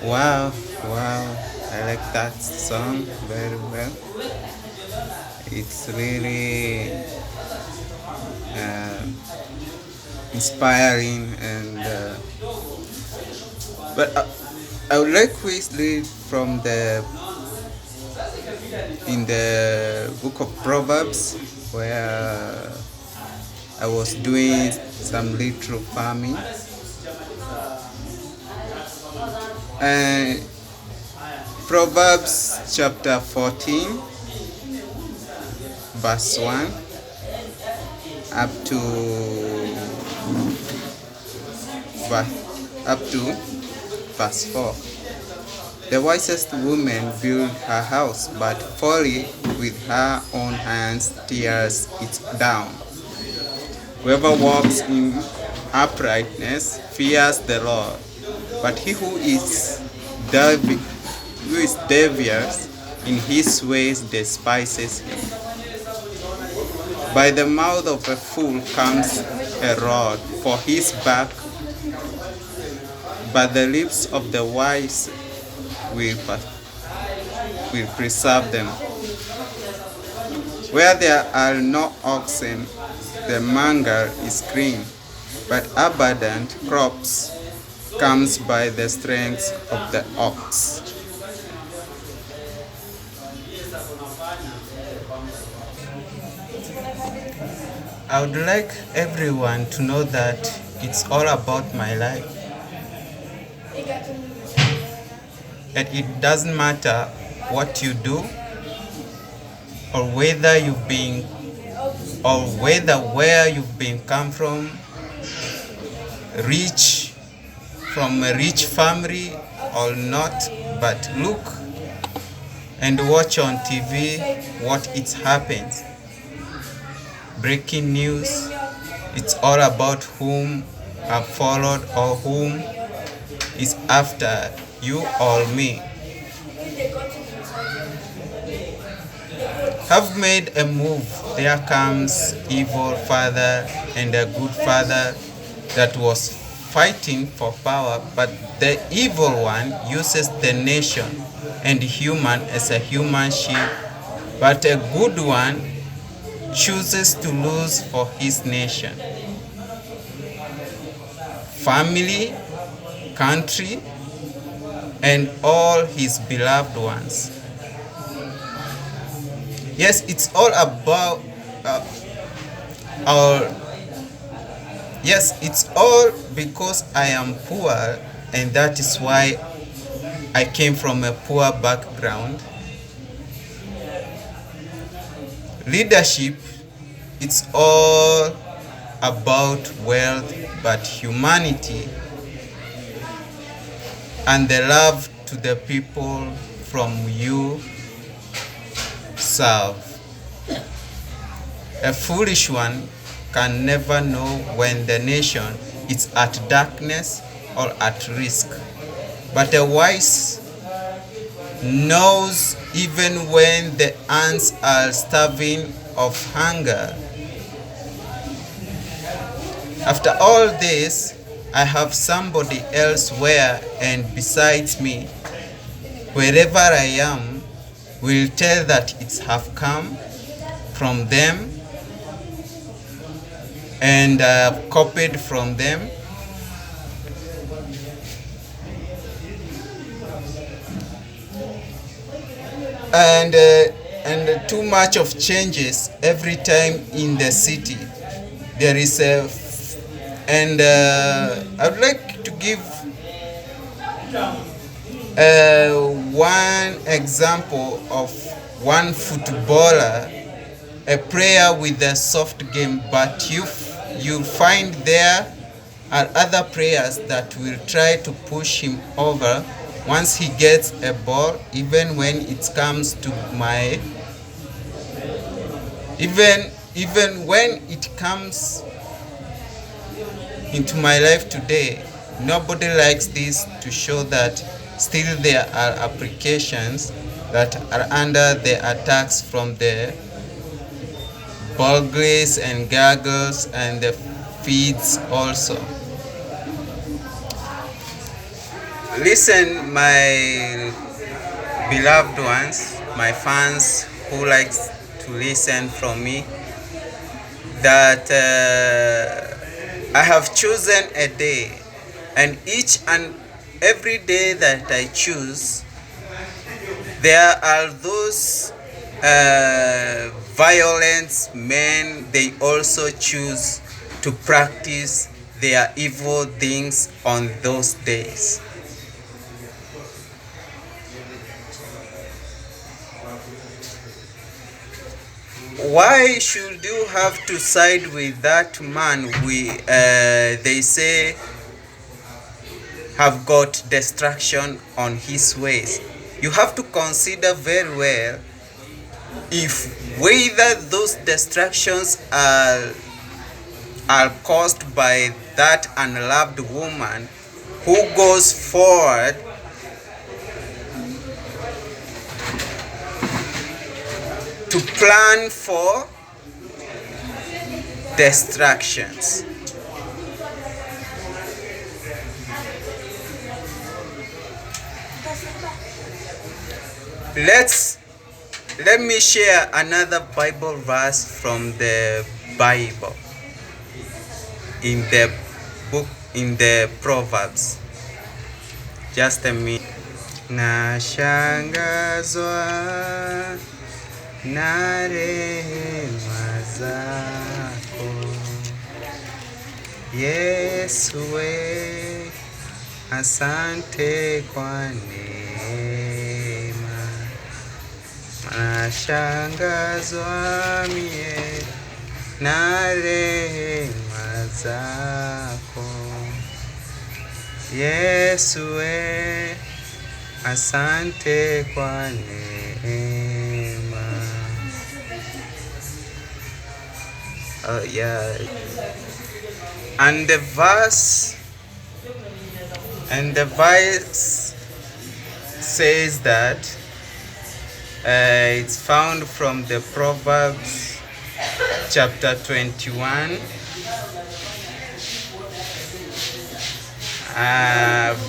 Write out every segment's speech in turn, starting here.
Wow, wow, I like that song very well. It's really uh, inspiring, and but I would like to read from the in the book of Proverbs, where I was doing some little farming, and Proverbs chapter 14 verse 1 up to verse 4. The wisest woman builds her house, but folly with her own hands tears it down. Whoever walks in uprightness fears the Lord, but he who is devious in his ways despises him. By the mouth of a fool comes a rod for his back, but the lips of the wise will preserve them. Where there are no oxen, the mangle is green, but abundant crops comes by the strength of the ox. I would like everyone to know that it's all about my life. That it doesn't matter what you do, or whether where you've been come from, from a rich family or not, but look and watch on TV what it happens. Breaking news, it's all about whom have followed or whom is after you or me. Have made a move, there comes evil father and a good father that was fighting for power, but the evil one uses the nation and human as a human shield, but a good one chooses to lose for his nation, family, country, and all his beloved ones. Yes, it's all about it's all because I am poor, and that is why I came from a poor background. Leadership, it's all about wealth, but humanity and the love to the people from you serve. A foolish one can never know when the nation is at darkness or at risk, but a wise knows even when the ants are starving of hunger. After all this, I have somebody elsewhere and besides me. Wherever I am, will tell that it have come from them, and I have copied from them. And too much of changes every time in the city. There is I would like to give one example of one footballer, a player with a soft game, but you find there are other players that will try to push him over once he gets a ball, even when it comes to even when it comes into my life today, nobody likes this to show that still there are applications that are under the attacks from the burglaries and gaggles and the feeds also. Listen, my beloved ones, my fans who likes to listen from me, that I have chosen a day, and each and every day that I choose, there are those violent men, they also choose to practice their evil things on those days. Why should you have to side with that man they say have got destruction on his ways? You have to consider very well if whether those distractions are caused by that unloved woman who goes forward to plan for distractions. Let me share another Bible verse from the Bible in the Proverbs. Just a minute. Nashangazwa na rehema zako Yesu we, asante kwa neema. Nashangazwa mie na rehema zako Yesu we, asante kwa neema. Yeah. And the verse says that it's found from the Proverbs chapter 21,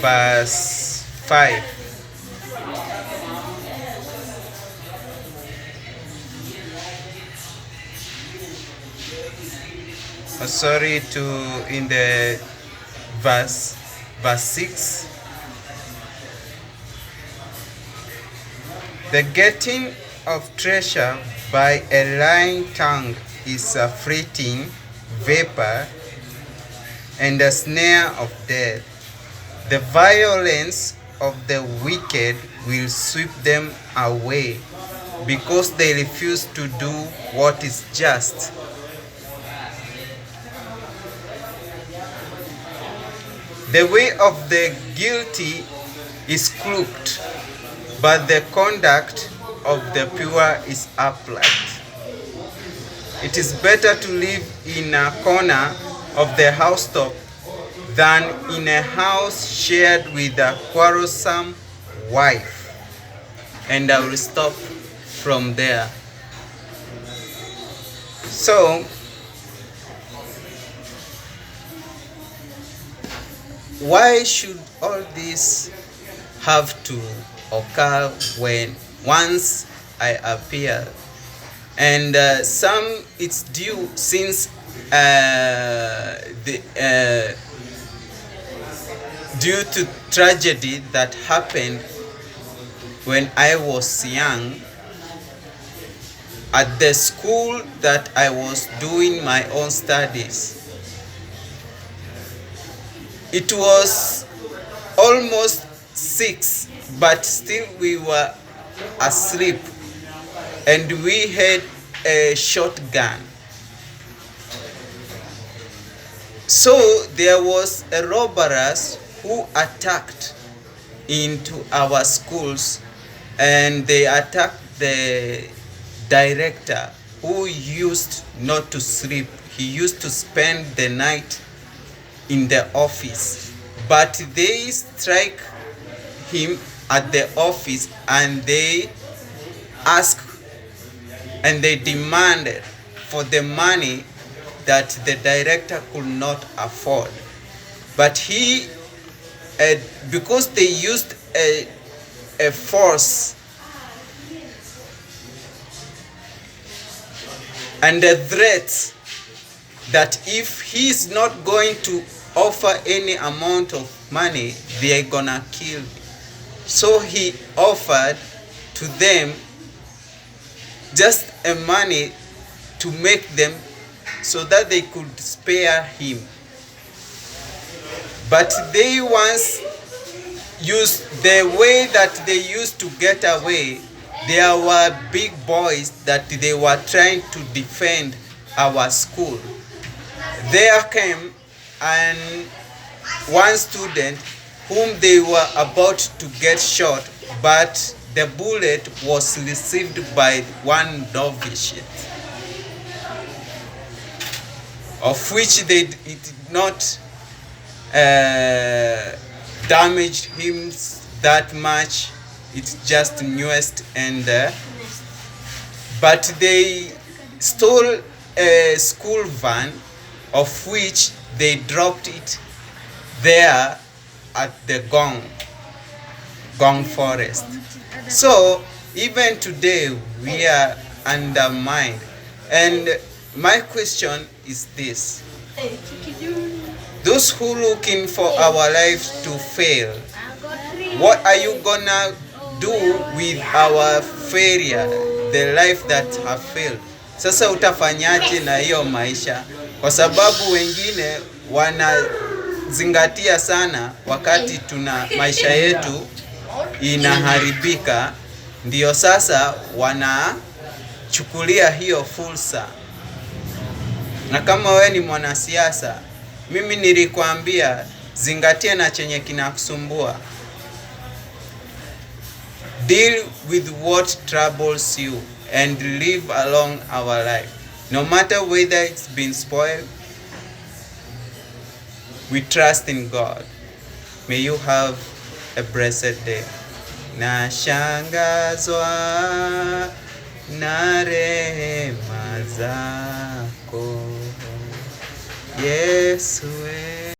verse 5. In the verse 6. The getting of treasure by a lying tongue is a fleeting vapor and a snare of death. The violence of the wicked will sweep them away, because they refuse to do what is just. The way of the guilty is crooked, but the conduct of the pure is upright. It is better to live in a corner of the housetop than in a house shared with a quarrelsome wife. And I will stop from there. So, why should all this have to occur when once I appear? And some it's due since due to tragedy that happened when I was young at the school that I was doing my own studies. It was almost 6, but still we were asleep, and we had a shotgun. So there was a robbers who attacked into our schools, and they attacked the director who used not to sleep. He used to spend the night in the office. But they strike him at the office and they ask and they demanded for the money that the director could not afford. But he, because they used a force and a threat that if he is not going to offer any amount of money, they are gonna kill him. So he offered to them just a money to make them so that they could spare him. But they once used the way that they used to get away. There were big boys that they were trying to defend our school. There came and one student whom they were about to get shot, but the bullet was received by one novitiate, of which it did not damage him that much. It just nuised and but they stole a school van, of which they dropped it there at the Gong forest. So even today we are undermined. And my question is this: those who looking for our lives to fail, what are you gonna do with our failure, the life that have failed? Sasa utafanyaje na hiyo maisha? Kwa sababu wengine wanazingatia sana wakati tuna maisha yetu inaharibika, ndio sasa wanachukulia hiyo fursa. Na kama we ni mwanasiasa, mimi nilikwambia zingatia na chenye kinakusumbua. Deal with what troubles you and live along our life. No matter whether it's been spoiled, we trust in God. May you have a blessed day. Nashangazwa na rehema zako, Yesu.